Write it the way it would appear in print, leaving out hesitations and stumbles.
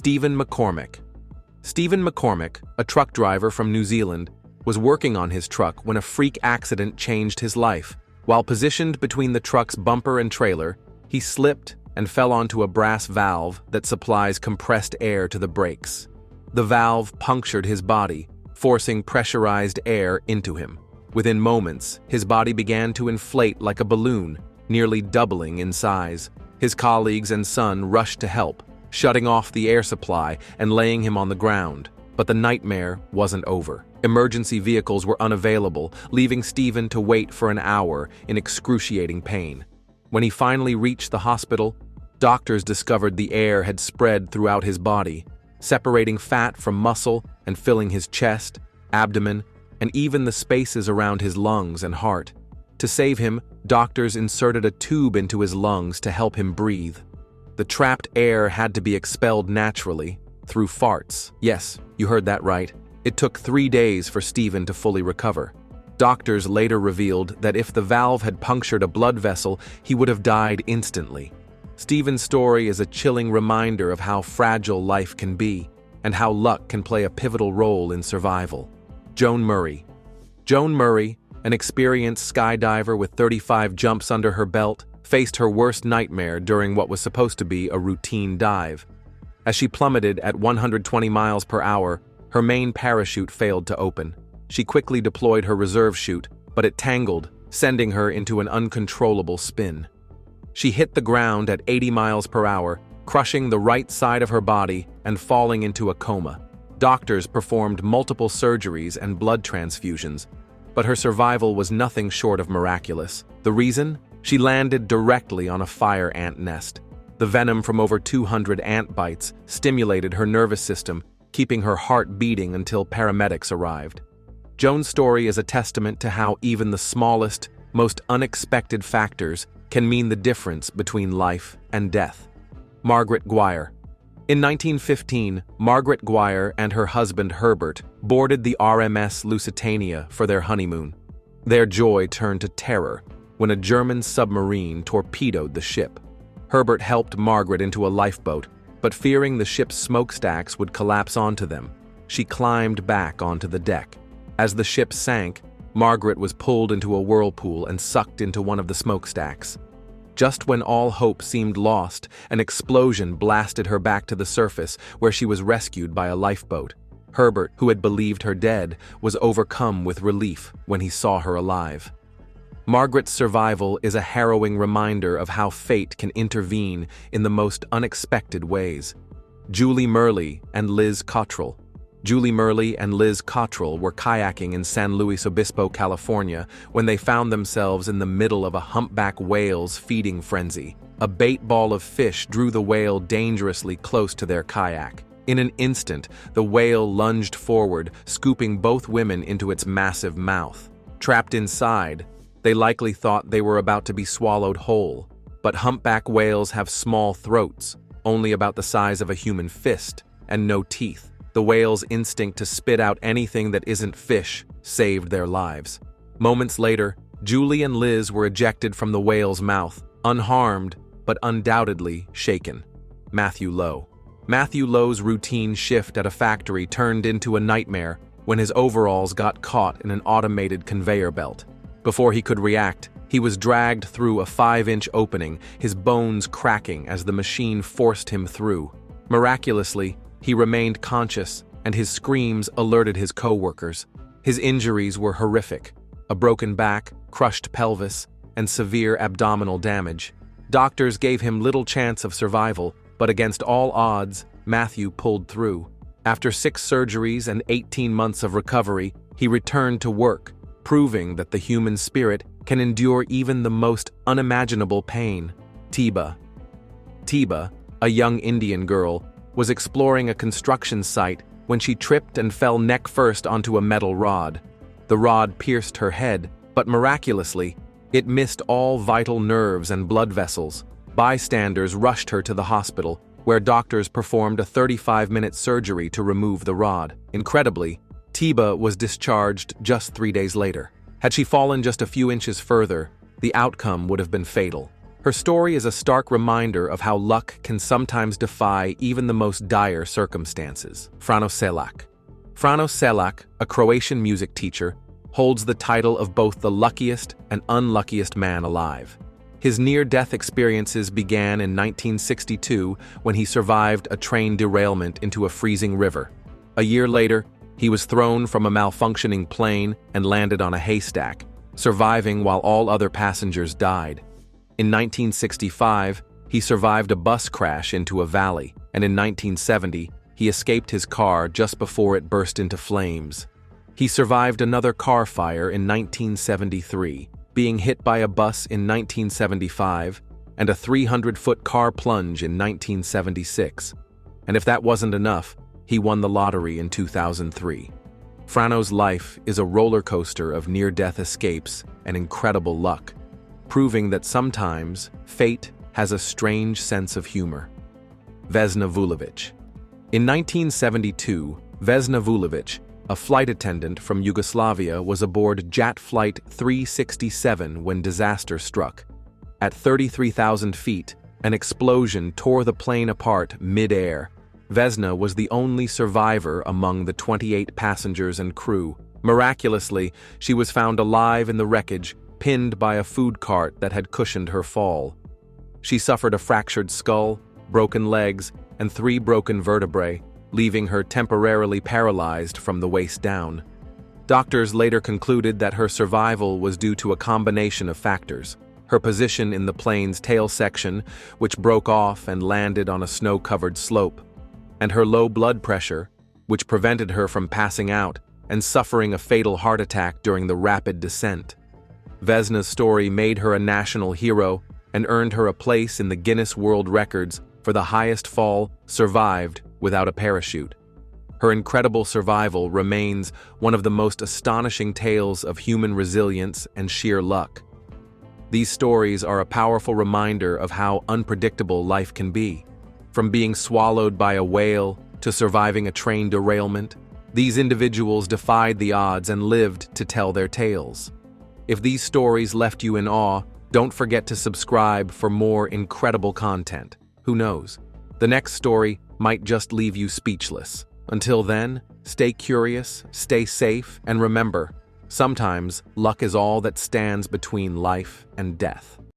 Stephen McCormick. Stephen McCormick, a truck driver from New Zealand, was working on his truck when a freak accident changed his life. While positioned between the truck's bumper and trailer, he slipped and fell onto a brass valve that supplies compressed air to the brakes. The valve punctured his body, forcing pressurized air into him. Within moments, his body began to inflate like a balloon, nearly doubling in size. His colleagues and son rushed to help, shutting off the air supply and laying him on the ground. But the nightmare wasn't over. Emergency vehicles were unavailable, leaving Stephen to wait for an hour in excruciating pain. When he finally reached the hospital, doctors discovered the air had spread throughout his body, separating fat from muscle and filling his chest, abdomen, and even the spaces around his lungs and heart. To save him, doctors inserted a tube into his lungs to help him breathe. The trapped air had to be expelled naturally, through farts. Yes, you heard that right. It took 3 days for Stephen to fully recover. Doctors later revealed that if the valve had punctured a blood vessel, he would have died instantly. Stephen's story is a chilling reminder of how fragile life can be and how luck can play a pivotal role in survival. Joan Murray. Joan Murray, an experienced skydiver with 35 jumps under her belt, faced her worst nightmare during what was supposed to be a routine dive. As she plummeted at 120 miles per hour, her main parachute failed to open. She quickly deployed her reserve chute, but it tangled, sending her into an uncontrollable spin. She hit the ground at 80 miles per hour, crushing the right side of her body and falling into a coma. Doctors performed multiple surgeries and blood transfusions, but her survival was nothing short of miraculous. The reason? She landed directly on a fire ant nest. The venom from over 200 ant bites stimulated her nervous system, keeping her heart beating until paramedics arrived. Joan's story is a testament to how even the smallest, most unexpected factors can mean the difference between life and death. Margaret Guire. In 1915, Margaret Guire and her husband Herbert boarded the RMS Lusitania for their honeymoon. Their joy turned to terror when a German submarine torpedoed the ship. Herbert helped Margaret into a lifeboat, but fearing the ship's smokestacks would collapse onto them, she climbed back onto the deck. As the ship sank, Margaret was pulled into a whirlpool and sucked into one of the smokestacks. Just when all hope seemed lost, an explosion blasted her back to the surface, where she was rescued by a lifeboat. Herbert, who had believed her dead, was overcome with relief when he saw her alive. Margaret's survival is a harrowing reminder of how fate can intervene in the most unexpected ways. Julie Murley and Liz Cottrell. Julie Murley and Liz Cottrell were kayaking in San Luis Obispo, California, when they found themselves in the middle of a humpback whale's feeding frenzy. A bait ball of fish drew the whale dangerously close to their kayak. In an instant, the whale lunged forward, scooping both women into its massive mouth. Trapped inside, they likely thought they were about to be swallowed whole. But humpback whales have small throats, only about the size of a human fist, and no teeth. The whale's instinct to spit out anything that isn't fish saved their lives. Moments later, Julie and Liz were ejected from the whale's mouth, unharmed but undoubtedly shaken. Matthew Lowe. Matthew Lowe's routine shift at a factory turned into a nightmare when his overalls got caught in an automated conveyor belt. Before he could react, he was dragged through a 5-inch opening, his bones cracking as the machine forced him through. Miraculously, he remained conscious, and his screams alerted his co-workers. His injuries were horrific: a broken back, crushed pelvis, and severe abdominal damage. Doctors gave him little chance of survival, but against all odds, Matthew pulled through. After 6 surgeries and 18 months of recovery, he returned to work, proving that the human spirit can endure even the most unimaginable pain. Tiba. Tiba, a young Indian girl, was exploring a construction site when she tripped and fell neck first onto a metal rod. The rod pierced her head, but miraculously, it missed all vital nerves and blood vessels. Bystanders rushed her to the hospital, where doctors performed a 35-minute surgery to remove the rod. Incredibly, Tiba was discharged just 3 days later. Had she fallen just a few inches further, the outcome would have been fatal. Her story is a stark reminder of how luck can sometimes defy even the most dire circumstances. Frano Selak. Frano Selak, a Croatian music teacher, holds the title of both the luckiest and unluckiest man alive. His near-death experiences began in 1962 when he survived a train derailment into a freezing river. A year later, he was thrown from a malfunctioning plane and landed on a haystack, surviving while all other passengers died. In 1965, he survived a bus crash into a valley, and in 1970, he escaped his car just before it burst into flames. He survived another car fire in 1973, being hit by a bus in 1975, and a 300-foot car plunge in 1976. And if that wasn't enough, he won the lottery in 2003. Frano's life is a roller coaster of near-death escapes and incredible luck, proving that sometimes fate has a strange sense of humor. Vesna Vulovic. In 1972, Vesna Vulovic, a flight attendant from Yugoslavia, was aboard Jet Flight 367 when disaster struck. At 33,000 feet, an explosion tore the plane apart mid-air. Vesna was the only survivor among the 28 passengers and crew. Miraculously, she was found alive in the wreckage, pinned by a food cart that had cushioned her fall. She suffered a fractured skull, broken legs, and 3 broken vertebrae, leaving her temporarily paralyzed from the waist down. Doctors later concluded that her survival was due to a combination of factors: her position in the plane's tail section, which broke off and landed on a snow-covered slope, and her low blood pressure, which prevented her from passing out and suffering a fatal heart attack during the rapid descent. Vesna's story made her a national hero and earned her a place in the Guinness World Records for the highest fall survived without a parachute. Her incredible survival remains one of the most astonishing tales of human resilience and sheer luck. These stories are a powerful reminder of how unpredictable life can be. From being swallowed by a whale to surviving a train derailment, these individuals defied the odds and lived to tell their tales. If these stories left you in awe, don't forget to subscribe for more incredible content. Who knows? The next story might just leave you speechless. Until then, stay curious, stay safe, and remember, sometimes luck is all that stands between life and death.